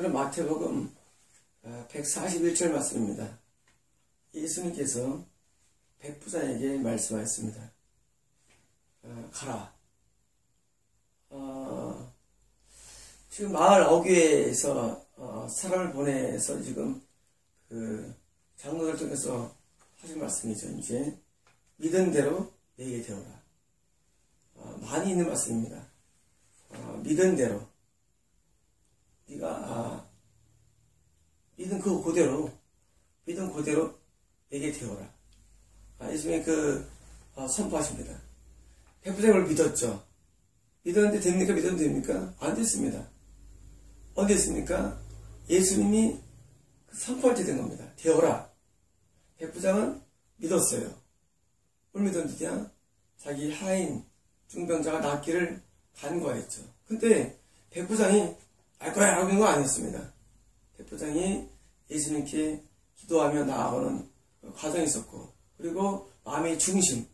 오늘은 마태복음 141절 말씀입니다. 예수님께서 백부장에게 말씀하였습니다. 가라. 지금 마을 어귀에서 사람을 보내서 지금 그 장로들 통해서 하신 말씀이죠. 이제 믿은 대로 내게 되어라. 많이 있는 말씀입니다. 믿은 대로 네가 믿은 그대로 내게 되어라. 예수님이 선포하십니다. 백부장을 믿었죠. 믿었는데 됩니까? 믿어도 됩니까? 안 됐습니다. 언제 됐습니까? 예수님이 선포할 때 된 겁니다. 되어라. 백부장은 믿었어요. 뭘 믿었느냐? 자기 하인 중병자가 낫기를 간구하였죠. 근데 백부장이 알 거야 라고 하는 거 아니었습니다. 백부장이 예수님께 기도하며 나아가는 과정이 있었고, 그리고 마음의 중심,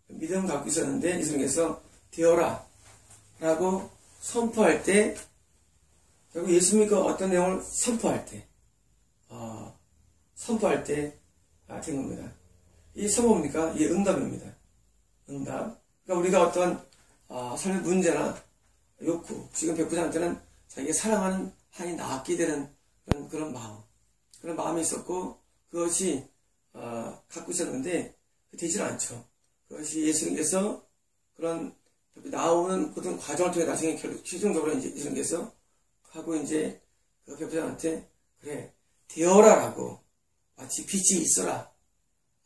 믿음을 갖고 있었는데 예수님께서 되어라 라고 선포할 때, 결국 예수님이 어떤 내용을 선포할 때 된 겁니다. 이 선포입니까? 이 응답입니다. 응답. 그러니까 우리가 어떤 삶의 문제나 욕구, 지금 백부장한테는 자기가 사랑하는 하인이 낫게 되는 그런 마음이 있었고, 그것이 갖고 있었는데 되질 않죠. 그것이 예수님께서 그런 나오는 모든 과정을 통해 나중에 최종적으로 이제 예수님께서 하고 이제 그 백부장한테 그래 되어라라고 마치 빛이 있어라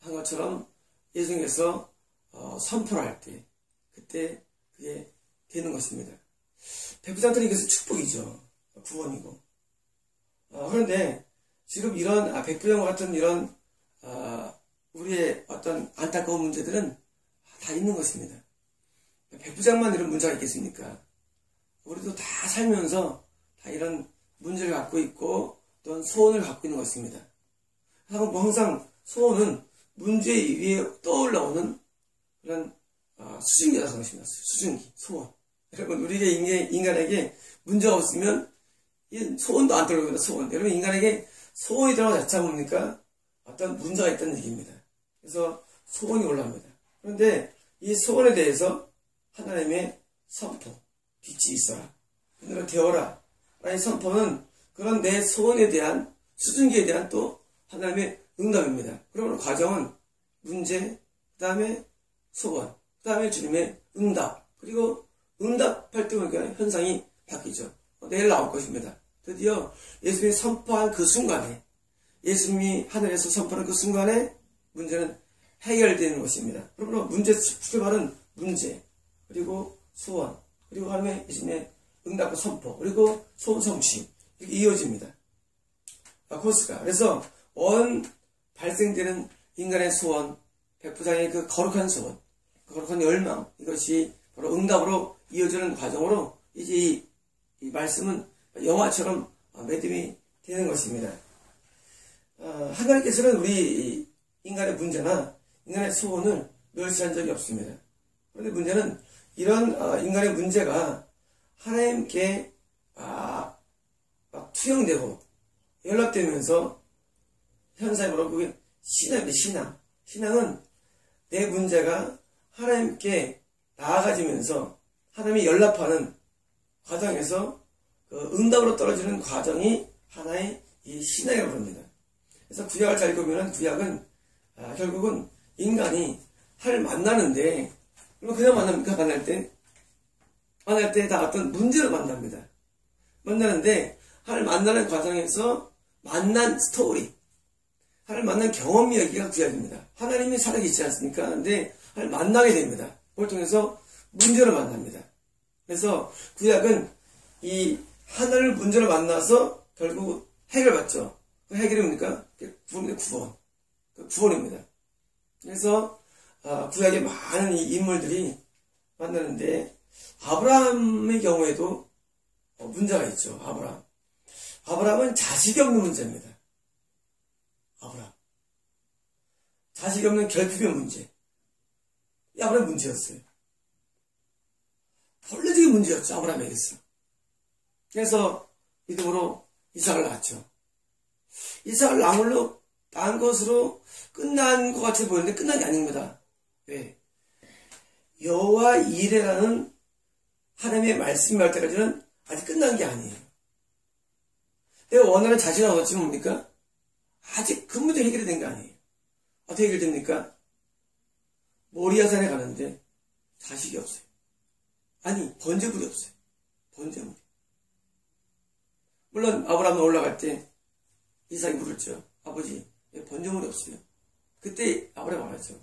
한 것처럼 예수님께서 선포를 할 때 그때 그게 되는 것입니다. 백부장들이 이것은 축복이죠. 구원이고. 그런데 지금 이런 백부장과 같은 이런 우리의 어떤 안타까운 문제들은 다 있는 것입니다. 백부장만 이런 문제가 있겠습니까? 우리도 다 살면서 다 이런 문제를 갖고 있고 또는 소원을 갖고 있는 것입니다. 항상 소원은 문제 위에 떠올라오는 그런 수증기라고 하는 것입니다. 수증기, 소원. 여러분, 우리에게 인간에게 문제가 없으면 소원도 안 떠오릅니다. 소원. 여러분, 인간에게 소원이 들어가 자체가 뭡니까? 어떤 문제가 있다는 얘기입니다. 그래서 소원이 올라옵니다. 그런데 이 소원에 대해서 하나님의 선포, 빛이 있어라, 그대로 되어라 라는 선포는 그런 내 소원에 대한 수증기에 대한 또 하나님의 응답입니다. 그러면 과정은 문제, 그 다음에 소원, 그 다음에 주님의 응답, 그리고 응답할 때 보니까 현상이 바뀌죠. 내일 나올 것입니다. 드디어 예수님이 선포한 그 순간에, 예수님이 하늘에서 선포한 그 순간에 문제는 해결되는 것입니다. 그러므로 문제 출발은 문제, 그리고 소원, 그리고 하나님의 예수님의 응답과 선포, 그리고 소원 성취, 이렇게 이어집니다. 코스가. 그래서 발생되는 인간의 소원, 백부장의 그 거룩한 소원, 거룩한 열망, 이것이 바로 응답으로 이어지는 과정으로 이제 이 말씀은 영화처럼 매듭이 되는 것입니다. 하나님께서는 우리 인간의 문제나 인간의 소원을 멸시한 적이 없습니다. 그런데 문제는 이런 인간의 문제가 하나님께 막 투영되고 연락되면서 현상이 뭐라고 그게 신앙입니다. 신앙은 내 문제가 하나님께 나아가지면서 하나님이 연락하는 과정에서 그 응답으로 떨어지는 과정이 하나의 이 신앙이라고 합니다. 그래서 구약을 잘 읽으면 구약은 결국은 인간이 하나님을 만나는데, 그냥 만납니까? 만날 때 다 어떤 문제로 만납니다. 만나는데 하나님을 만나는 과정에서 만난 스토리, 하나님을 만난 경험 이야기가 구약입니다. 하나님이 살아계시지 않습니까? 근데 하나님을 만나게 됩니다. 그걸 통해서 문제로 만납니다. 그래서 구약은 이 하나님을 문제로 만나서 결국 해결받죠. 그 해결이 뭡니까? 구원. 구원입니다. 그래서 구약의 많은 이 인물들이 만나는데 아브라함의 경우에도 문제가 있죠. 아브라함은 자식이 없는 문제입니다. 자식이 없는 결핍의 문제. 이 아브라함의 문제였어요. 본래적인 문제였죠. 아브라함에게서. 그래서 믿음으로 이삭을 낳았죠. 이삭을 낳은 것으로 끝난 것 같이 보이는데 끝난 게 아닙니다. 왜? 여호와 이레라는 하나님의 말씀이 할 때까지는 아직 끝난 게 아니에요. 내가 원하는 자식을 얻었지만 뭡니까? 아직 그 문제 해결이 된 게 아니에요. 어떻게 해결됩니까? 모리아산에 가는데 자식이 없어요. 아니, 번제물이 없어요. 번제물. 물론 아브라함이 올라갈 때 이삭이 물었죠. 아버지, 왜 번제물이 없어요? 그때 아브라함이 말하죠.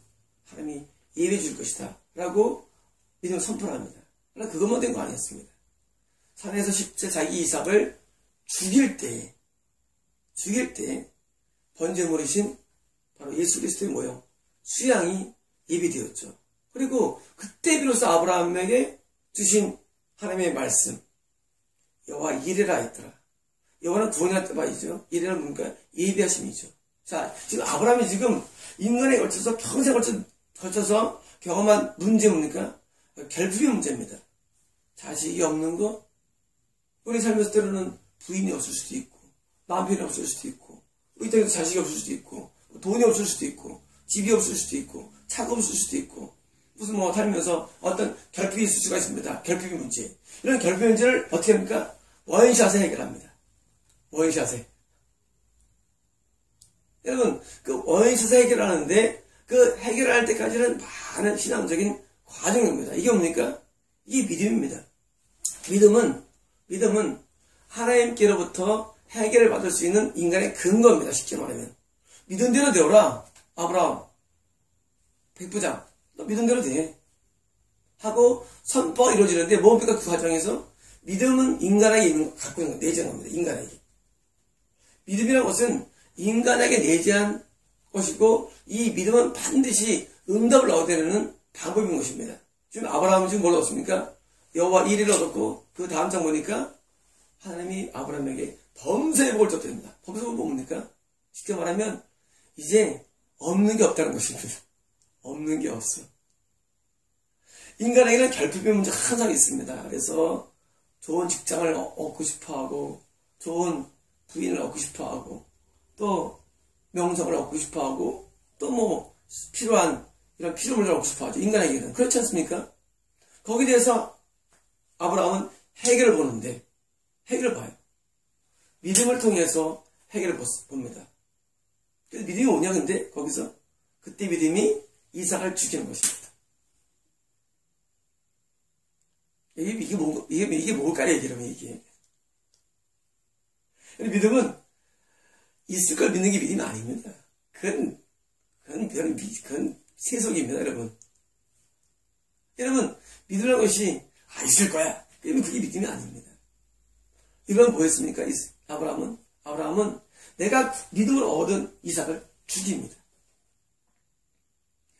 하나님이 예배 줄 것이다 라고 믿음을 선포를 합니다. 그러나 그것만 된 거 아니었습니다. 산에서 10세 자기 이삭을 죽일 때 번제물이신 바로 예수 그리스도의 모형 수양이 예비되었죠. 그리고 그때 비로소 아브라함에게 주신 하나님의 말씀 여호와 이레라 했더라. 여호와는 구원이라 뜻이죠. 이레라는 뭔가 예비하심이죠. 자, 지금 아브라함이 지금 인간에 걸쳐서 평생 걸쳐서 경험한 문제 뭡니까? 결핍의 문제입니다. 자식이 없는 거, 우리 삶에서 때로는 부인이 없을 수도 있고, 남편이 없을 수도 있고, 우리 땅에서 자식이 없을 수도 있고, 돈이 없을 수도 있고, 집이 없을 수도 있고, 차가 없을 수도 있고, 무슨 살면서 어떤 결핍이 있을 수가 있습니다. 결핍의 문제. 이런 결핍의 문제를 어떻게 합니까? 원샷에 해결합니다. 원샷에. 여러분, 그 원샷에 해결하는데, 그 해결할 때까지는 많은 신앙적인 과정입니다. 이게 뭡니까? 이게 믿음입니다. 믿음은 하나님께로부터 해결을 받을 수 있는 인간의 근거입니다. 쉽게 말하면. 믿은 대로 되어라. 아브라함, 백부장, 너 믿은 대로 돼. 하고 선포가 이루어지는데 뭡니까? 그 과정에서 믿음은 인간에게 갖고 있는 내재한 겁니다. 인간에게. 믿음이라는 것은 인간에게 내재한 것이고 이 믿음은 반드시 응답을 얻어야 되는 방법인 것입니다. 지금 아브라함은 지금 뭘 얻었습니까? 여호와 이레를 얻었고 그 다음 장 보니까 하나님이 아브라함에게 범사의 복을 줬답니다. 범사의 복은 뭡니까? 쉽게 말하면 이제 없는 게 없다는 것입니다. 없는 게 없어. 인간에게는 결핍의 문제가 항상 있습니다. 그래서 좋은 직장을 얻고 싶어하고 좋은 부인을 얻고 싶어하고 또 명성을 얻고 싶어하고 또 필요한 이런 피조물을 얻고 싶어하죠. 인간에게는. 그렇지 않습니까? 거기에 대해서 아브라함은 해결을 보는데 해결을 봐요. 믿음을 통해서 해결을 봅니다. 그래서 믿음이 뭐냐 근데 거기서 그때 믿음이 이삭을 죽이는 것입니다. 이게 뭘까요? 그러면 이게. 믿음은 있을 걸 믿는 게 믿음이 아닙니다. 그건 세속입니다, 여러분. 여러분, 믿으라는 것이, 있을 거야. 그러면 그게 믿음이 아닙니다. 이건 뭐였습니까? 아브라함은 내가 믿음으로 얻은 이삭을 죽입니다.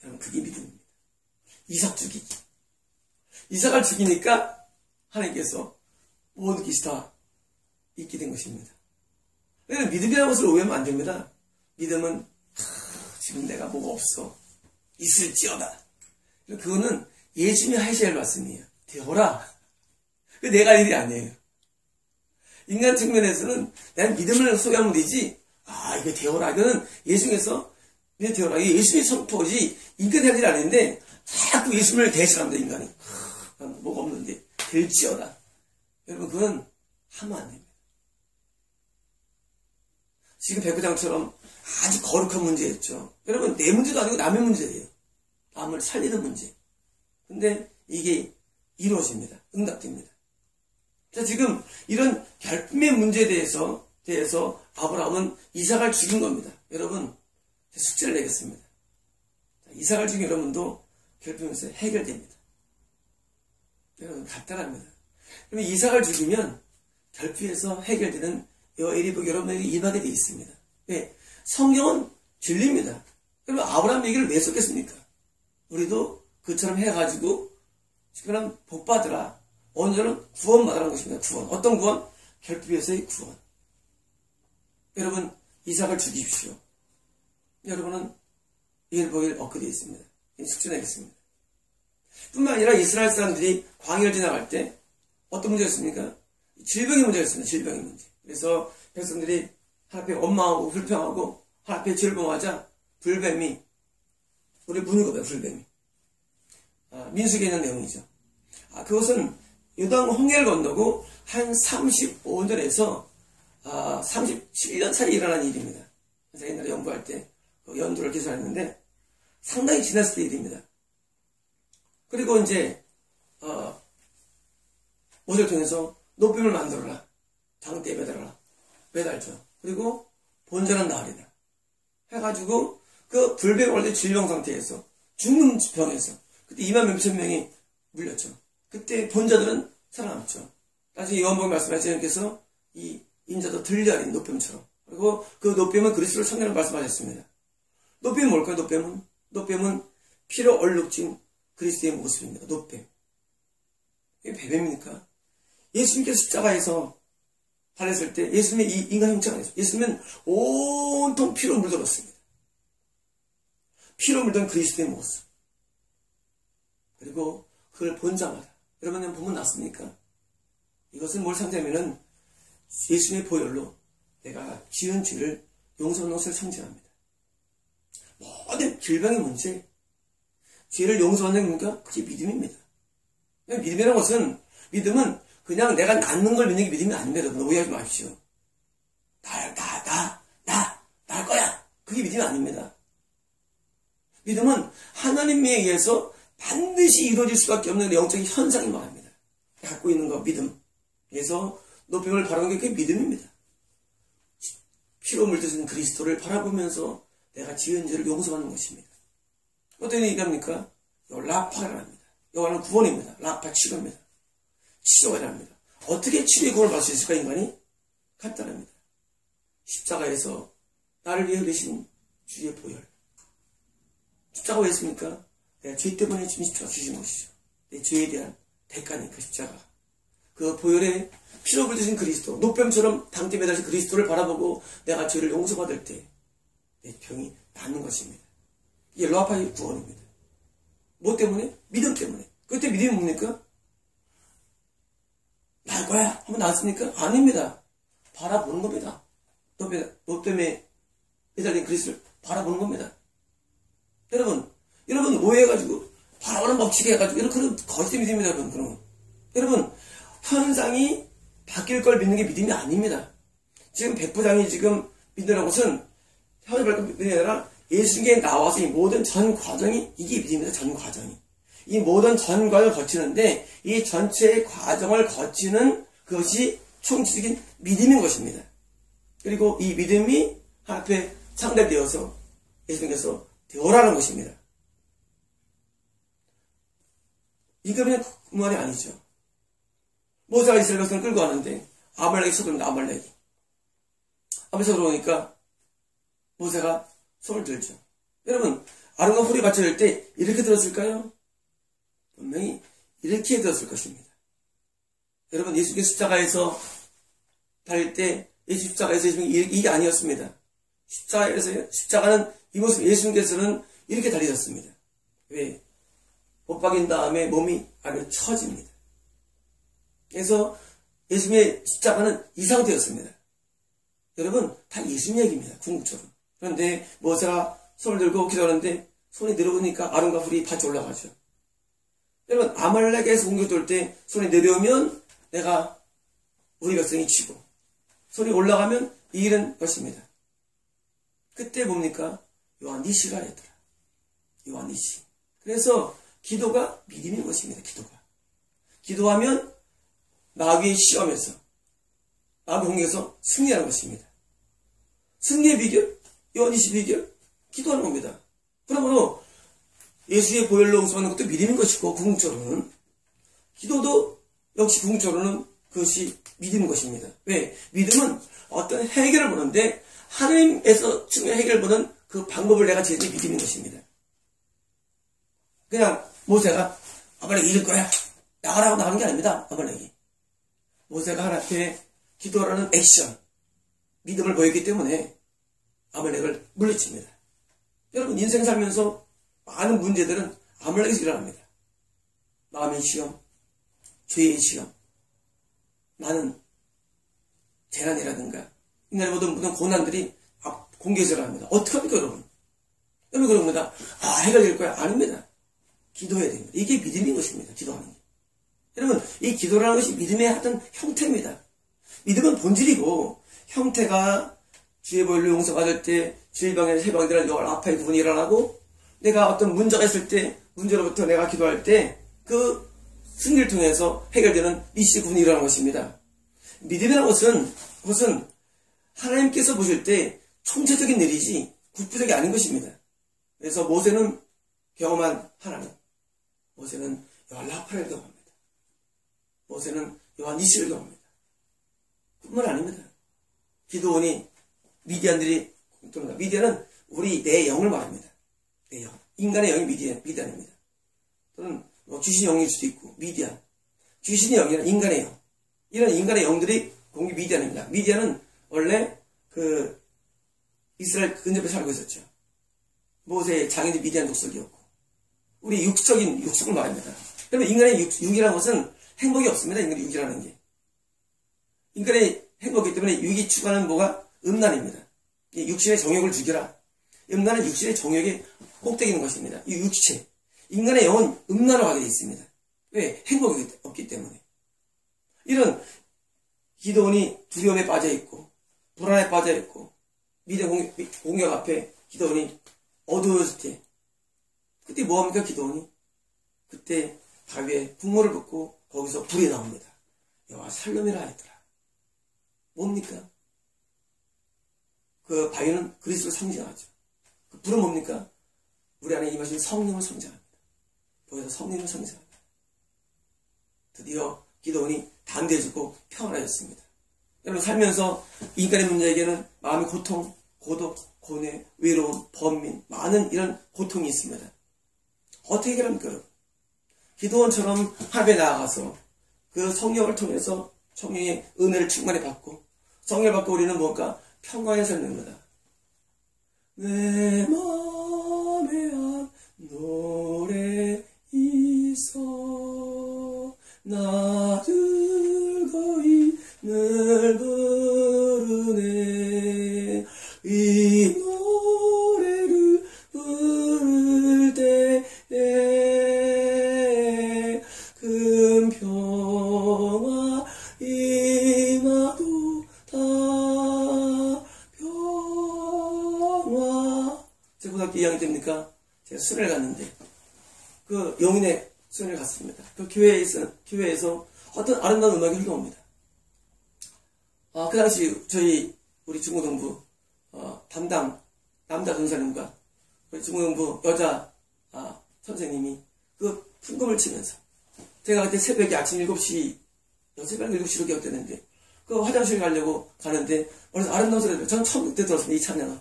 여러분, 그게 믿음입니다. 이삭 죽이기. 이삭을 죽이니까 하나님께서 모든 것이 다 있게 된 것입니다. 믿음이라는 것을 오해하면 안 됩니다. 믿음은 지금 내가 뭐가 없어. 있을지어다. 그거는 예수님이 하셔야 할 말씀이에요. 되어라. 내가 할 일이 아니에요. 인간 측면에서는 난 믿음을 소유하면 되지. 이거 되어라. 이거는 예수님께서 되어라. 이게 예수님의 선포지 인간이 할 일이 아닌데 자꾸 예수님을 대신합니다. 인간이. 난 뭐가 없는데 될지어다. 여러분 그건 하면 안 됩니다. 지금 백부장처럼 아주 거룩한 문제였죠. 여러분 내 문제도 아니고 남의 문제예요. 남을 살리는 문제. 근데 이게 이루어집니다. 응답됩니다. 자, 지금 이런 결핍의 문제에 대해서 아브라함은 이삭을 죽인 겁니다. 여러분 숙제를 내겠습니다. 이삭을 죽인 여러분도 결핍에서 해결됩니다. 여러분 간단합니다. 그러면 이삭을 죽이면 결핍에서 해결되는 여호와의 복이 여러분에게 임하게 되어 있습니다. 왜? 성경은 진리입니다. 그러면 아브라함 얘기를 왜 썼겠습니까? 우리도 그처럼 해가지고 그럼 복 받으라. 오늘은 구원받으라는 것입니다. 구원. 어떤 구원? 결핍에서의 구원. 여러분 이삭을 죽이십시오. 여러분은 일복을 얻게 되어 있습니다. 숙제 내겠습니다. 뿐만 아니라 이스라엘 사람들이 광야를 지나갈 때 어떤 문제였습니까? 질병의 문제였습니다. 질병의 문제. 그래서 백성들이 하나님 앞에 원망하고 불평하고 하나님 앞에 즐거워하자 불뱀이 우리 문을거둬요. 불뱀이. 민수기에 있는 내용이죠. 그것은 요단 홍해를 건너고 한 35년에서 37년 사이에 일어난 일입니다. 그래서 옛날에 연구할 때 그 연도를 계산했는데 상당히 지났을 때 일입니다. 그리고 이제 모세를 통해서 노뱀을 만들어라. 장대에 매달죠. 그리고 본전은 나으리다. 해가지고 그 불뱀 원래 질병 상태에서 죽는 병에서 그때 2만 몇천 명이 물렸죠. 그때 본자들은 살아남죠. 나중에 요한복음 말씀하신 주님께서 이 인자도 들려린 노뱀처럼. 그리고 그 노뱀은 그리스도를 청년을 말씀하셨습니다. 노뱀은 뭘까요? 노뱀은 피로 얼룩진 그리스도의 모습입니다. 노뱀. 이게 뱀입니까? 예수님께서 십자가에서 달렸을 때 예수님의 이 인간 형체가 아니죠. 예수님은 온통 피로 물들었습니다. 피로 물든 그리스도의 모습. 그리고 그걸 본 자마다 여러분은 보면 났습니까? 이것은 뭘 상징하면은 예수님의 보혈로 내가 지은 죄를 용서하는 것을 상징합니다. 모든 질병의 문제, 죄를 용서하는 겁니까? 그게 믿음입니다. 믿음이라는 것은, 믿음은 그냥 내가 낫는 걸 믿는 게 믿음이 아닙니다. 여러분 오해하지 마십시오. 날 거야. 그게 믿음이 아닙니다. 믿음은 하나님에 의해서 반드시 이루어질 수밖에 없는 영적인 현상이 말합니다. 갖고 있는 거 믿음. 그래서 노뱀을 바라보는 게 그게 믿음입니다. 피로 물드신 그리스도를 바라보면서 내가 지은 죄를 용서하는 것입니다. 어떤 얘기합니까? 라파를 합니다. 여호와는 구원입니다. 라파 치료입니다. 치료가 일어납니다. 어떻게 치료의 구원을 받을 수 있을까 인간이? 간단합니다. 십자가에서 나를 위해 흘리신 주의 보혈. 십자가 왜 했습니까? 내가 죄 때문에 십자가 주신 것이죠. 내 죄에 대한 대가니까 십자가. 그 보혈에 피로 물드신 그리스도, 노뱀처럼 당대 매달린 그리스도를 바라보고 내가 죄를 용서받을 때 내 병이 낫는 것입니다. 이게 라파의 구원입니다. 뭐 때문에? 믿음 때문에. 그때 믿음이 뭡니까? 날 거야 하면 나았습니까? 아닙니다. 바라보는 겁니다. 노뱀에 매달린 그리스도를 바라보는 겁니다. 여러분 오해해가지고 바라보는 법칙에 해가지고 이런 거짓 믿음입니다. 여러분 현상이 바뀔 걸 믿는 게 믿음이 아닙니다. 지금 백부장이 지금 믿는 것은 현상이 바뀔 믿음이 아니라 예수님께 나와서 이 모든 전 과정이 이게 믿음입니다. 전 과정이. 이 모든 전 과정을 거치는데 이 전체의 과정을 거치는 그것이 총체적인 믿음인 것입니다. 그리고 이 믿음이 앞에 상대되어서 예수님께서 되어라는 것입니다. 이게 그냥 그만이 아니죠. 모세가 이스라엘 백성을 끌고 가는데 아말렉이 쳐들어옵니다. 아말렉이 쳐들어오니까 모세가 손을 들죠. 여러분 아론과 홀이 받쳐질 때 이렇게 들었을까요? 분명히 이렇게 들었을 것입니다. 여러분 예수께서 십자가에서 달릴 때 예수 십자가에서 이게 아니었습니다. 십자가는 이 모습 예수님께서는 이렇게 달리셨습니다. 왜? 못 박인 다음에 몸이 안에 처집니다. 그래서 예수님의 십자가는 이 상태였습니다. 여러분 다 예수님 얘기입니다. 궁극적으로. 그런데 모세가 손을 들고 기도하는데 손이 내려오니까 아론과 훌이 같이 올라가죠. 여러분 아말렉에서 공격될 때 손이 내려오면 내가 우리 백성이 치고 손이 올라가면 이기는 것입니다. 그때 뭡니까? 요한니시가 했더라. 요한니시. 그래서 기도가 믿음인 것입니다. 기도하면 마귀의 시험에서 마귀 공격에서 승리하는 것입니다. 승리의 비결, 요한니시 비결, 기도하는 겁니다. 그러므로 예수의 보혈로 용서하는 것도 믿음인 것이고 궁극적으로는 기도도 역시 궁극적으로는 그것이 믿음인 것입니다. 왜? 믿음은 어떤 해결을 보는데 하나님에서 중요한 해결을 보는 그 방법을 내가 제일 믿음인 것입니다. 그냥 모세가 아말렉 이길 거야 나가라고 나가는 게 아닙니다. 아말렉이 모세가 하나님 앞에 기도하라는 액션 믿음을 보였기 때문에 아말렉을 물리칩니다. 여러분 인생 살면서 많은 문제들은 아말렉에서 일어납니다. 마음의 시험, 죄의 시험, 나는 재난이라든가 인간의 모든 고난들이 공개적으로 합니다. 어떻게 합니까, 여러분? 여러분 그럽니다. 해결될 거야. 아닙니다. 기도해야 됩니다. 이게 믿음인 것입니다. 기도하는 게. 여러분, 이 기도라는 것이 믿음의 어떤 형태입니다. 믿음은 본질이고, 형태가 주의 보혈로 용서받을 때, 질병에서 해방되는 아파의 구분이 일어나고, 내가 어떤 문제가 있을 때, 문제로부터 내가 기도할 때, 그 승리를 통해서 해결되는 이시 구분이 일어나는 것입니다. 믿음이라는 것은 하나님께서 보실 때 총체적인 일이지 국부적이 아닌 것입니다. 그래서 모세는 경험한 하나님, 모세는 여호와 라파를 경험합니다. 모세는 여호와 니시를 경험합니다. 뿐만 아닙니다. 기드온이 미디안들이 공통합니다. 미디안은 내 영을 말합니다. 내 영. 인간의 영이 미디안입니다. 또는 귀신의 영일 수도 있고 미디안. 귀신의 영이란 인간의 영. 이런 인간의 영들이 공기 미디안입니다. 미디안은 원래 이스라엘 근접에 살고 있었죠. 모세의 장인이 미디안 족속이었고 우리 육속을 말합니다. 여러분 인간의 육이라는 것은 행복이 없습니다. 인간의 육이라는 게. 인간의 행복이기 때문에 육이 추구하는 뭐가 음란입니다. 이 육신의 정욕을 죽여라. 음란은 육신의 정욕에 꼭대기는 것입니다. 이 육체. 인간의 영은 음란으로 가게 되어 있습니다. 왜? 행복이 없기 때문에. 이런 기드온이 두려움에 빠져있고 불안에 빠져있고 미디안 공격 앞에 기드온이 어두워질 때 그때 뭐합니까 기드온이? 그때 바위에 분모를 붓고 거기서 불이 나옵니다. 여호와 샬롬이라 했더라. 뭡니까? 그 바위는 그리스도를 상징하죠. 그 불은 뭡니까? 우리 안에 임하신 성령을 상징합니다. 보여서 성령을 상징합니다. 드디어 기드온이 담대해지고 평안해졌습니다. 여러분 살면서 인간의 문제에게는 마음의 고통, 고독, 고뇌, 외로움, 번민, 많은 이런 고통이 있습니다. 어떻게 해결합니까? 여러분? 기드온처럼 하나님에 나아가서 그 성령을 통해서 성령의 은혜를 충만히 받고 성령을 받고 우리는 뭔가 평강에 살는다. 내 마음에 한 노래 있어 나 즐거이 늘 부르네 이 노래를 부를 때에 큰 평화 임하도다 평화. 제가 고등학교 2학년 때입니까? 제가 수련을 갔는데 그 용인에 수련을 갔습니다. 그 교회에서 어떤 아름다운 음악이 흘러옵니다. 그 당시 우리 중고등부 담당 남자 전사님과 우리 중고등부 여자 선생님이 그 풍금을 치면서 제가 그때 새벽에 아침 7시 새벽 7시로 기억되는데 그 화장실 가려고 가는데 어디서 아름다운 소리가 저는 처음 그때 들었습니다. 이 찬양을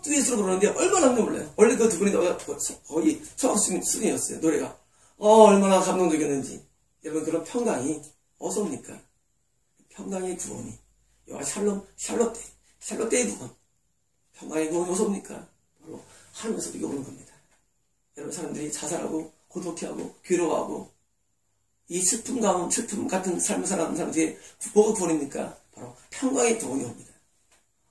듀엣으로 부르는데 얼마나 감동을해요. 원래 그 두 분이 거의 초학생 수준이었어요. 노래가 얼마나 감동적이었는지. 여러분 그런 평강이 어디서 옵니까? 평강의 구원이 여호와 샬롯때의 구원. 평강의 구원이 어디서 옵니까? 바로 하늘에서 이겨 오는 겁니다. 여러분 사람들이 자살하고 고독해하고 괴로워하고 이 슬픔 같은 삶을 살아가는 사람들이 뭐가 구원입니까? 바로 평강의 구원이 옵니다.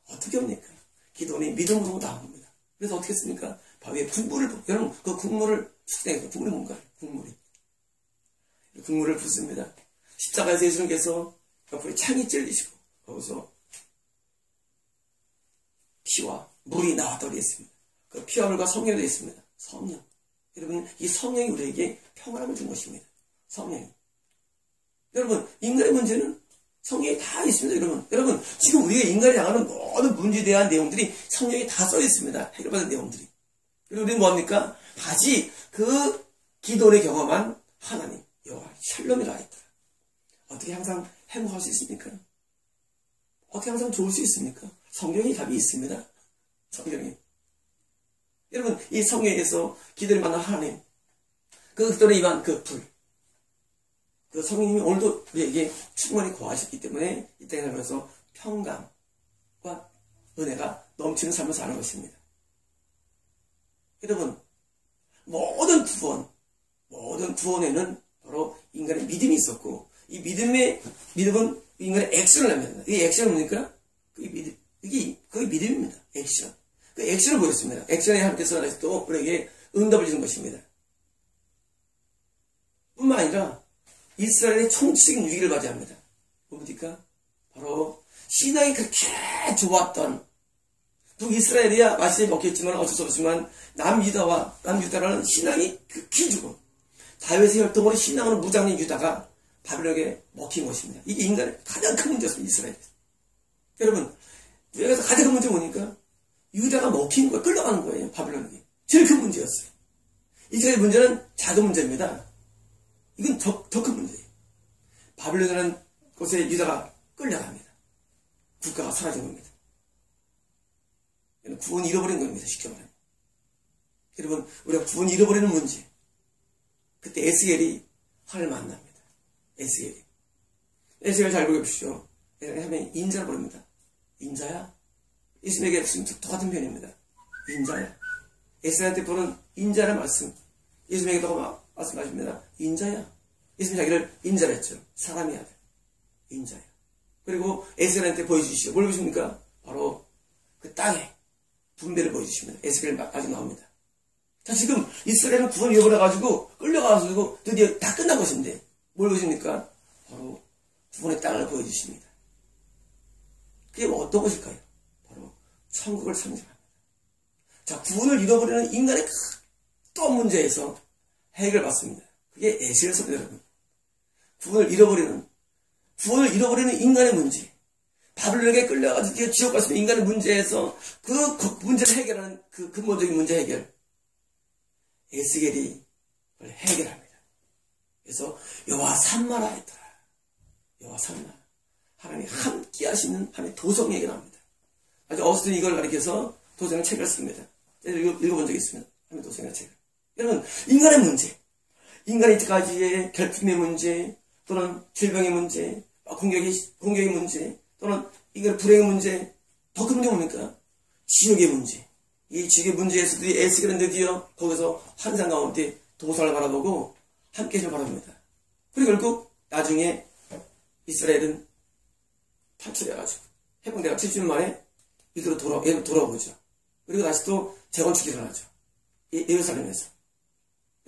어떻게 옵니까? 기도원이 믿음으로 나온 겁니다. 그래서 어떻게 했습니까? 바위에 국물을 여러분 그 국물을 숙성해서 국물이 뭔가요? 국물을 붓습니다. 십자가에서 예수님께서 옆으로 창이 찔리시고 거기서 피와 물이 나왔다고 되어 있습니다. 그 피와 물과 성령이 되어 있습니다. 성령. 여러분 이 성령이 우리에게 평안함을 준 것입니다. 성령이. 여러분 인간의 문제는 성령이 다 있습니다. 여러분 지금 우리가 인간이 당하는 모든 문제에 대한 내용들이 성령이 다 써 있습니다. 해결받은 내용들이. 그리고 우리는 뭐합니까? 다시 그 기도를 경험한 하나님 여호와 샬롬이라 했더라. 어떻게 항상 행복할 수 있습니까? 어떻게 항상 좋을 수 있습니까? 성령이 답이 있습니다. 성령이. 여러분 이 성령에서 기도를 만난 하나님 그 기도를 임한 그 불. 그 성령님이 오늘도 우리에게 충만히 거하셨기 때문에 이 땅에 살면서 평강과 은혜가 넘치는 삶을 사는 것입니다. 여러분 모든 구원에는 바로 인간의 믿음이 있었고, 이 믿음은 인간의 액션을 합니다. 이 액션은 뭡니까? 그게 믿음입니다. 액션. 그 액션을 보였습니다. 액션에 하나님께서 또 우리에게 응답을 주는 것입니다. 뿐만 아니라 이스라엘의 총체적인 위기를 맞이합니다. 뭡니까? 바로 신앙이 그렇게 좋았던 북이스라엘이야 맛있게 먹겠지만 어쩔 수 없지만 남유다라는 신앙이 극히 죽어 다윗의 혈통으로 신앙으로 무장인 유다가 바벨론에게 먹힌 것입니다. 이게 인간의 가장 큰 문제였습니다. 이스라엘에서. 여러분, 여기서 가장 큰 문제 뭐니까? 유다가 먹힌 거예요. 끌려가는 거예요. 바벨론에게. 제일 큰 문제였어요. 이스라엘 문제는 작은 문제입니다. 이건 더 큰 문제예요. 바벨론이라는 곳에 유다가 끌려갑니다. 국가가 사라진 겁니다. 구원 잃어버린 겁니다. 쉽게 말하면. 여러분, 우리가 구원 잃어버리는 문제. 그때 에스겔이 하나님을 만납니다. 에스겔 잘 보십시오. 하면 인자를 부릅니다. 인자야? 예수님에게 똑같은 표현입니다. 인자야. 에스겔한테 보는 인자라는 말씀. 예수님에게도 말씀하십니다. 인자야. 예수님 자기를 인자라 했죠. 사람이 아들. 인자야. 그리고 에스겔한테 보여주시죠. 뭘 보십니까? 바로 그 땅에 분배를 보여주십니다. 에스겔 아직 나옵니다. 자, 지금 이스라엘은 구원 잃어버려가지고 끌려가가지고 드디어 다 끝난 것인데 뭘 보십니까? 바로 구원의 땅을 보여주십니다. 그게 어떤 것일까요? 바로 천국을 상징합니다. 자, 구원을 잃어버리는 인간의 또 문제에서 해결을 받습니다. 그게 에스겔서입니다, 여러분. 구원을 잃어버리는 인간의 문제. 바벨론에게 끌려가지고 지옥 갈 수 있는 인간의 문제에서 그 문제를 해결하는 그 근본적인 문제 해결. 에스겔이 그걸 해결합니다. 그래서 여호와 삼마라 했더라. 여호와 삼마. 하나님이 함께 하시는 하나님의 도성에게 나옵니다. 아주 어스틴 이걸 가리켜서 도성의 책을 씁니다. 읽어본 적이 있습니다. 하나님의 도성의 책을. 여러분, 인간의 문제. 인간의 이때까지의 결핍의 문제, 또는 질병의 문제, 공격의 문제, 또는 인간의 불행의 문제, 더 큰 문제 뭡니까? 지옥의 문제. 이 지옥의 문제에서도 에스겔은 드디어 거기서 환상 가운데 도성을 바라보고 함께 해를 바랍니다. 그리고 결국 나중에 이스라엘은 탈출해가지고 해방대가 70년 만에 이리로 돌아오죠. 그리고 다시 또 재건축이 일어나죠. 예루살렘에서.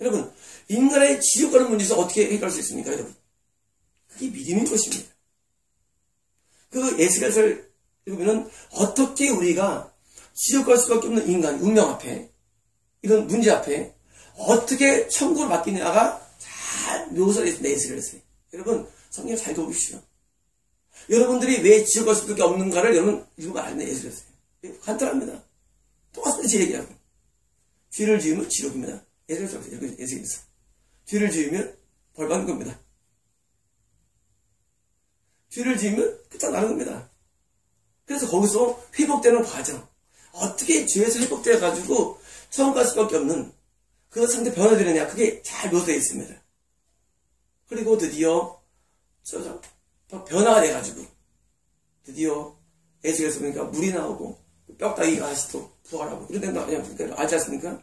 여러분, 인간의 지옥 가는 문제에서 어떻게 해결할 수 있습니까, 여러분? 그게 믿음인 것입니다. 그 에스겔서를 읽으면 어떻게 우리가 지옥 갈 수밖에 없는 인간, 운명 앞에, 이런 문제 앞에 어떻게 천국을 맡기냐가 잘 묘사되어 있습니다. 에스겔서에. 여러분, 성경 잘 읽어보십시오. 여러분들이 왜 지옥 갈 수밖에 없는가를 여러분 읽으면 알면 에스겔서에. 간단합니다. 똑같은 제 얘기하고. 죄를 지으면 지옥입니다. 에스겔서. 죄를 지으면 벌받는 겁니다. 죄를 지으면 끝장나는 겁니다. 그래서 거기서 회복되는 과정. 어떻게 죄에서 회복되어가지고 처음 갈 수밖에 없는 그 상태 변화되느냐. 그게 잘 묘사되어 있습니다. 그리고 드디어 변화가 돼가지고 드디어 에스겔에서 보니까 물이 나오고 뼈다귀가 다시 또 부활하고 이런 데는 그러니까 알지 않습니까?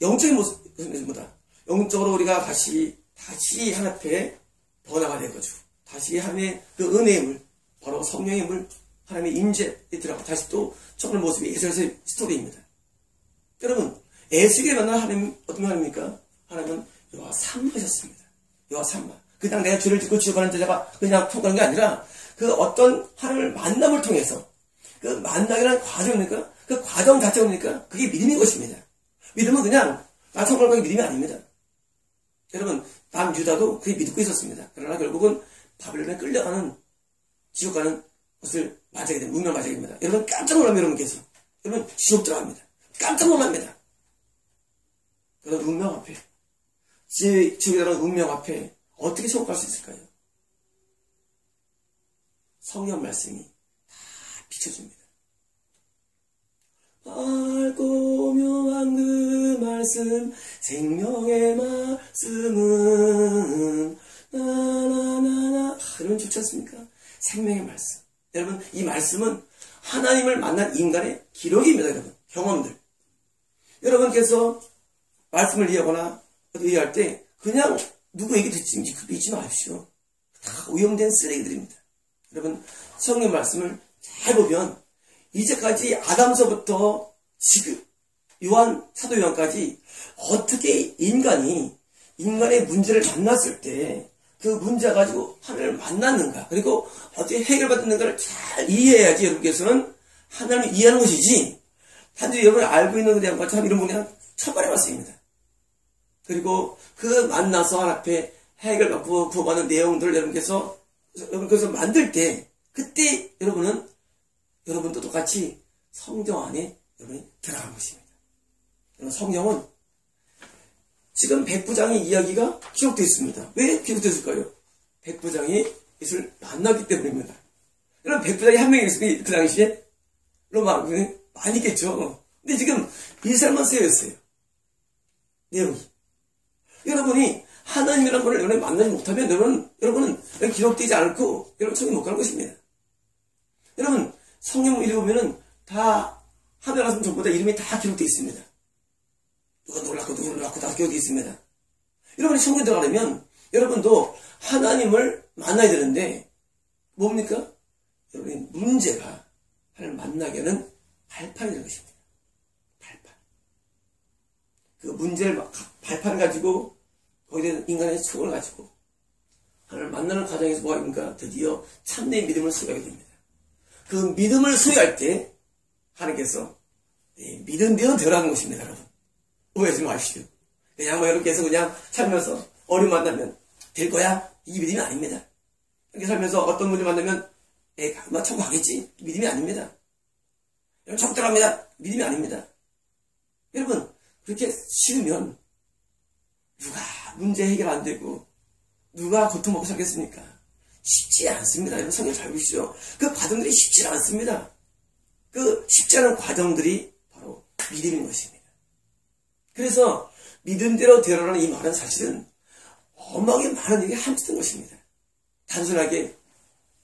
영적인 모습보다 영적으로 우리가 다시 하나님 앞에 변화가 돼가지고 다시 하나님의 그 은혜의 물, 바로 성령의 물, 하나님의 임재에 들어가 다시 또 처음 모습이 에스겔서의 스토리입니다. 여러분, 에스겔에 만난 하나님 어떤 하나님입니까? 하나님은 여호와 삼마셨습니다. 여호와 삼마. 그냥 내가 죄를 짓고 지옥 가는 자가 그냥 통과하는 게 아니라 그 어떤 하나님을 만남을 통해서 그 만나기라는 과정입니까? 그 과정 자체가 뭡니까? 그게 믿음인 것입니다. 믿음은 그냥 나 천국 가는 믿음이 아닙니다. 여러분, 남유다도 그게 믿고 있었습니다. 그러나 결국은 바벨론에 끌려가는 지옥 가는 것을 맞이하게 됩니다. 운명 맞이하게 됩니다. 여러분 깜짝 놀랍니다. 여러분께서. 여러분 지옥 들어갑니다. 깜짝 놀랍니다. 그런 운명 앞에 지옥에 들어가는 운명 앞에 어떻게 천국 갈 수 있을까요? 성경 말씀이 다 비춰줍니다. 밝고 묘한 그 말씀 생명의 말씀은 나나나나 여러분 좋지 않습니까? 생명의 말씀. 여러분 이 말씀은 하나님을 만난 인간의 기록입니다. 여러분 경험들. 여러분께서 말씀을 이해하거나 이해할 때 그냥 누구에게 믿지 마십시오. 다 오염된 쓰레기들입니다. 여러분, 성경 말씀을 잘 보면 이제까지 아담서부터 지금 사도 요한까지 어떻게 인간의 문제를 만났을 때 그 문제 가지고 하나님을 만났는가, 그리고 어떻게 해결받는가를 잘 이해해야지 여러분께서는 하나님을 이해하는 것이지, 단지 여러분이 알고 있는 것에 대한 것처럼 이런 분이 천만의 말씀입니다. 그리고 그 만나서 하나님 앞에 해결받고 구원받는 내용들을 여러분께서 만들 때, 그때 여러분도 똑같이 성경 안에 여러분이 들어간 것입니다. 성경은 지금 백부장의 이야기가 기록되어 있습니다. 왜 기록되었을까요? 백부장이 예수를 만났기 때문입니다. 여러분, 백부장이 한 명이 있으면 그 당시에 여러분 많이 있겠죠. 근데 지금 이 사람만 쓰여있어요. 내용이. 여러분이 하나님이라는 분을 여러분이 만나지 못하면 여러분은 기록되지 않고 여러분 성경 못 가는 것입니다. 여러분, 성경 읽어보면은 다 하늘 가슴 전부 다 이름이 다 기록되어 있습니다. 누가 놀랐고 다 기록되어 있습니다. 여러분이 성경 들어가려면 여러분도 하나님을 만나야 되는데 뭡니까? 여러분의 문제가 하나님을 만나게 하는 발판이 되는 것입니다. 발판. 그 문제를 발판 가지고 거기에 대한 인간의 속을 가지고 하나님을 만나는 과정에서 뭐가 됩니까? 드디어 참된 믿음을 소유하게 됩니다. 그 믿음을 소유할 때 하나님께서 믿음대로 되라는 것입니다, 여러분. 오해하지 마십시오. 그냥 이렇게 해서 그냥 살면서 어려움 만나면 될 거야? 이게 믿음이 아닙니다. 이렇게 살면서 어떤 분을 만나면 나 천국 가겠지? 믿음이 아닙니다. 여러분, 천국 들어갑니다. 믿음이 아닙니다. 여러분, 그렇게 쉬우면 누가 문제 해결 안 되고 누가 고통 먹고 살겠습니까? 쉽지 않습니다. 여러분, 성경 잘 보시죠. 그 과정들이 쉽지 않습니다. 그 쉽지 않은 과정들이 바로 믿음인 것입니다. 그래서 믿음대로 되라는 이 말은 사실은 어마어마하게 많은 얘기 함축된 것입니다. 단순하게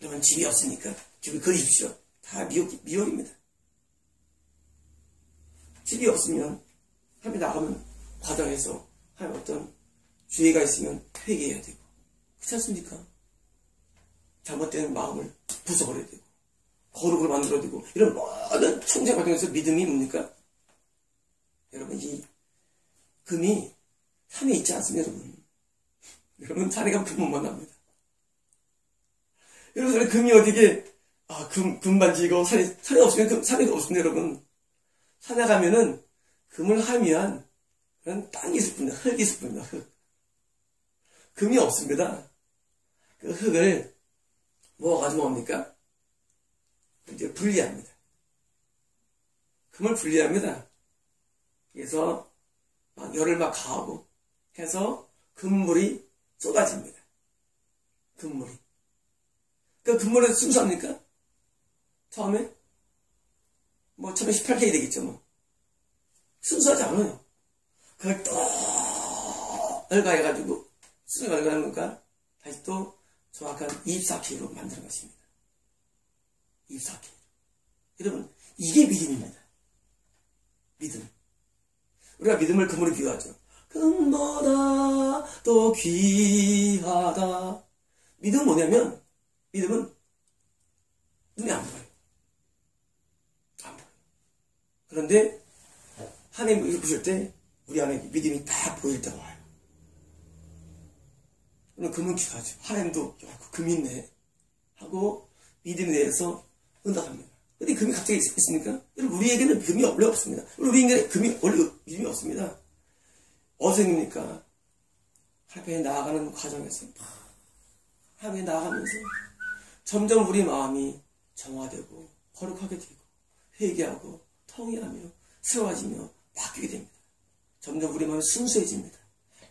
여러분 집이 없으니까 집을 그리십시오. 다 미혹입니다. 집이 없으면 하나님 나가면 과정에서 하나님 어떤 죄가 있으면 회개해야 되고, 그렇지 않습니까? 잘못된 마음을 부숴버려야 되고 거룩을 만들어야 되고, 이런 모든 청정 과정에서 믿음이 뭡니까? 여러분, 이 금이 산에 있지 않습니다, 여러분. 여러분, 산에 가면 금 못 만납니다. 여러분, 금이 어떻게, 금 만지고 산에 없으면 산에도 없습니다, 여러분. 산에 가면은 금을 하면 그런 땅이 있을 뿐입니다. 흙이 있을 뿐입니다, 흙. 금이 없습니다. 그 흙을 모아가지고 뭡니까? 이제 분리합니다. 금을 분리합니다. 그래서 열을 가하고 해서 금물이 쏟아집니다. 금물이. 그 금물은 순수합니까? 처음에 18K 되겠죠, 순수하지 않아요. 그걸 또 열가해가지고 수능 열가하니까 다시 또 정확한 24K로 만드는 것입니다. 24K. 여러분, 이게 믿음입니다. 믿음. 우리가 믿음을 금으로 비유하죠. 금보다 더 귀하다. 믿음은 뭐냐면, 믿음은 눈에 안 보여요. 안 보여요. 그런데 하나님을 보실 때 우리 안에 믿음이 다 보일 때가 와요. 그럼 금은 귀하죠. 하나님도 금이 있네 하고 믿음에 대해서 응답합니다. 근데 금이 갑자기 있습니까? 여러분, 우리에게는 금이 원래 없습니다. 우리에게는 금이 원래 믿음이 없습니다. 어디서 생깁니까? 하나님에 나아가는 과정에서 하나님에 나아가면서 점점 우리 마음이 정화되고 거룩하게 되고 회개하고 통회하며 새로워지며 바뀌게 됩니다. 점점 우리 마음이 순수해집니다.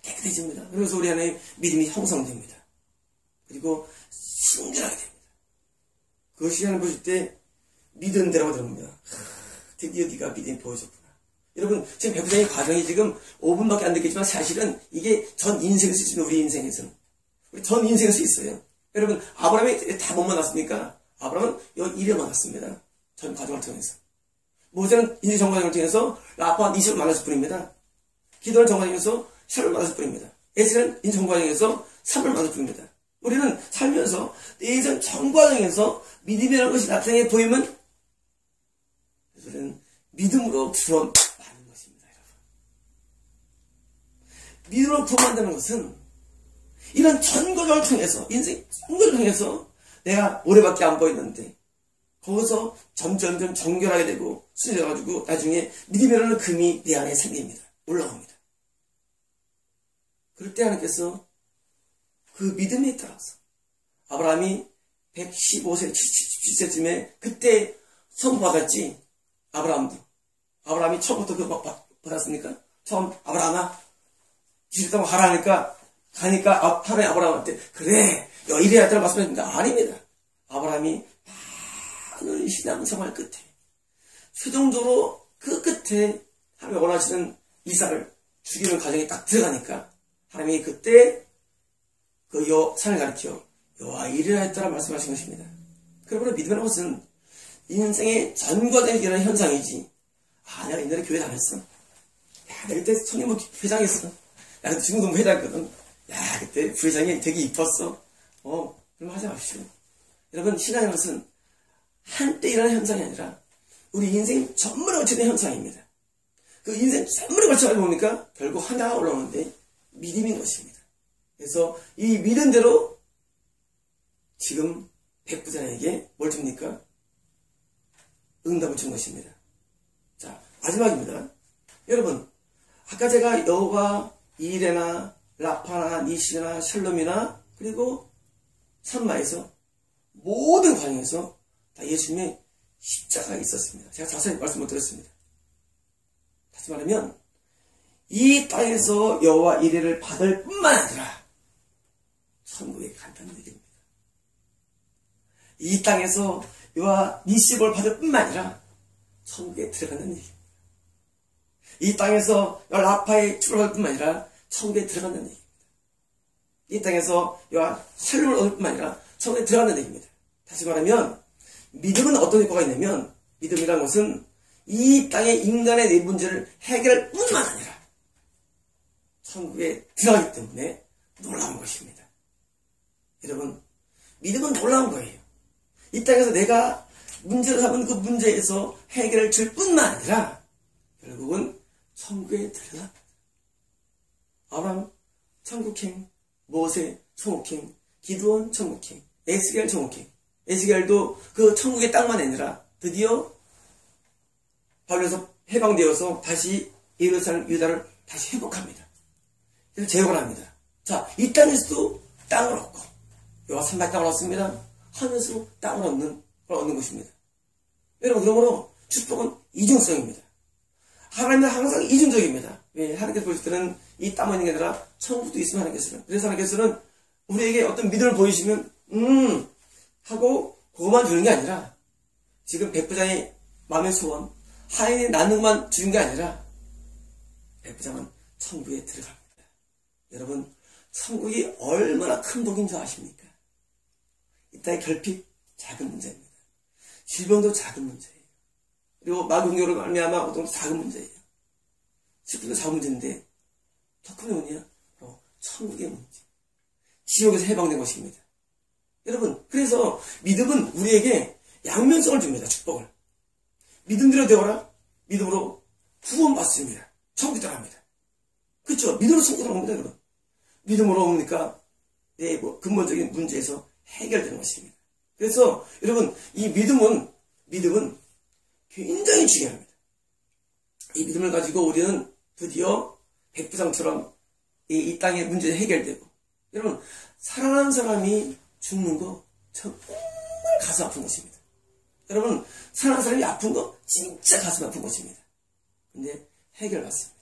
깨끗해집니다. 그래서 우리 안에 믿음이 형성됩니다. 그리고 순결하게 됩니다. 그것이 하나님 보실 때 믿은 대로가 되는 겁니다. 드디어 네가 믿음이 보여줬구나. 여러분, 지금 백부장의 과정이 지금 5분밖에 안 됐겠지만 사실은 이게 전 인생일 수 있습니다. 우리 인생에서는. 우리 전 인생일 수 있어요. 여러분, 아브라함이 다 못 만났습니까? 아브라함은 여기 일에 만났습니다. 전 과정을 통해서. 모세는 인생 전 과정을 통해서 라파 이삭을 만났을 뿐입니다. 기도는 전 과정에서 샤를 만났을 뿐입니다. 에스겔은 인생 과정에서 삶을 만들어줍니다. 우리는 살면서 내 인생 전 과정에서 믿음이라는 것이 나타내 보이면 우리는 믿음으로 구원받는 것입니다. 여러분. 믿음으로 구원받는 것은 이런 전 과정을 통해서, 인생 전 과정을 통해서 내가 올해밖에 안 보였는데 거기서 점점 정결하게 되고 순해져가지고 나중에 믿음이라는 금이 내 안에 생깁니다. 올라옵니다. 그럴 때 하나님께서 그 믿음에 따라서 아브라함이 115세, 77세쯤에 그때 선고 받았지. 아브라함이 처음부터 그거 받았습니까? 처음 아브라함아 지실 땅 가라 하니까 가니까 하나님 아브라함한테 그래 너 이래야 했다고 말씀하십니까? 아닙니다. 아브라함이 많은 신앙생활 끝에 최종적으로 그 끝에 하나님이 원하시는 이삭을 죽이는 과정에 딱 들어가니까 하나님이 그때 그 산을 가리켜 여호와 이래야 했다라 말씀하신 것입니다. 그러므로 믿음이라는 것은 인생의 전 과정에 일어나는 현상이지. 내가 옛날에 교회 다녔어. 내가 그때 청년부 회장했어. 야, 그때 중동부 회장했거든. 야, 그때 부회장이 되게 이뻤어. 그럼 하지 마십시오. 여러분, 신앙이라는 것은 한때 일어나는 현상이 아니라 우리 인생 전문에 걸쳐있는 현상입니다. 그 인생 전문에 걸쳐가지고 보니까 결국 하나가 올라오는데 믿음인 것입니다. 그래서 이 믿음대로 지금 백부장에게 뭘 줍니까? 응답을 준 것입니다. 자, 마지막입니다. 여러분, 아까 제가 여호와 이레나 라파나 니시나 샬롬이나 그리고 산마에서 모든 과정에서 다 예수님의 십자가가 있었습니다. 제가 자세히 말씀 못 드렸습니다. 다시 말하면 이 땅에서 여호와 이레를 받을 뿐만 아니라 천국에 간다는 얘기입니다. 이 땅에서 여호와 니시볼 받을 뿐만 아니라 천국에 들어가는 얘기입니다. 이 땅에서 여호와 라파의 출을 받을 뿐만 아니라 천국에 들어가는 얘기입니다. 이 땅에서 여호와 샬롬을 얻을 뿐만 아니라 천국에 들어가는 얘기입니다. 다시 말하면 믿음은 어떤 효과가 있냐면 믿음이라는 것은 이 땅의 인간의 내 문제를 해결할 뿐만 아니라 천국에 들어가기 때문에 놀라운 것입니다. 여러분, 믿음은 놀라운 거예요. 이 땅에서 내가 문제를 삼은 그 문제에서 해결을 줄 뿐만 아니라 결국은 천국에 들어갑니다. 아브라함 천국행, 모세 천국행, 기드온 천국행, 에스겔 천국행. 에스겔도 그 천국의 땅만 아니라 드디어 바벨론에서 해방되어서 다시 예루살렘 유다를 다시 회복합니다. 그래서 제거를 합니다. 자, 이 땅에서도 땅을 얻고 여호와 산발 땅을 얻습니다. 하늘에서 땅을 얻는 것입니다. 여러분, 그러므로 축복은 이중성입니다. 하나님은 항상 이중적입니다. 왜? 하나님께서 보실 때는 이 땅만 있는 게 아니라 천국도 있으면 하나님께서는. 그래서 하나님께서는 우리에게 어떤 믿음을 보이시면 하고 그것만 주는 게 아니라 지금 백부장의 마음의 소원 하인이 낳는 것만 주는 게 아니라 백부장은 천국에 들어갑니다. 여러분, 천국이 얼마나 큰 복인 줄 아십니까? 이 땅의 결핍 작은 문제입니다. 질병도 작은 문제예요. 그리고 마귀공격으로 말미암아 어떤 작은 문제예요. 슬픔도 작은 문제인데 더 큰 게 뭐냐? 바로 천국의 문제. 지옥에서 해방된 것입니다. 여러분, 그래서 믿음은 우리에게 양면성을 줍니다. 축복을. 믿음대로 되어라. 믿음으로 구원받습니다. 천국 들어갑니다. 그렇죠? 믿음으로 천국 들어갑니다. 여러분. 믿음으로 뭡니까? 내 근본적인 문제에서 해결되는 것입니다. 그래서 여러분, 이 믿음은 굉장히 중요합니다. 이 믿음을 가지고 우리는 드디어 백부장처럼 이 땅의 문제가 해결되고, 여러분, 사랑하는 사람이 죽는 거 정말 가슴 아픈 것입니다. 여러분, 사랑하는 사람이 아픈 거 진짜 가슴 아픈 것입니다. 근데 해결받습니다.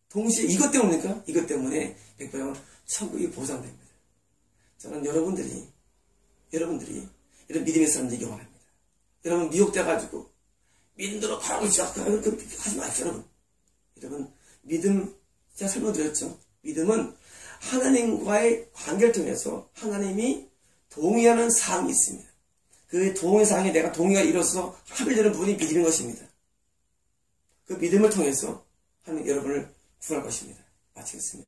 동시에 이것 때문입니까? 이것 때문에 백부장은 천국이 보장됩니다. 저는 여러분들이 이런 믿음의 사람들이 원합니다. 여러분, 미혹돼가지고 믿음대로 바라고 시작하면 하지 마십시오. 여러분, 믿음, 제가 설명드렸죠. 믿음은 하나님과의 관계를 통해서 하나님이 동의하는 사항이 있습니다. 그 동의 사항에 내가 동의가 이뤄서 합의되는 부분이 믿음인 것입니다. 그 믿음을 통해서 하나님 여러분을 구할 것입니다. 마치겠습니다.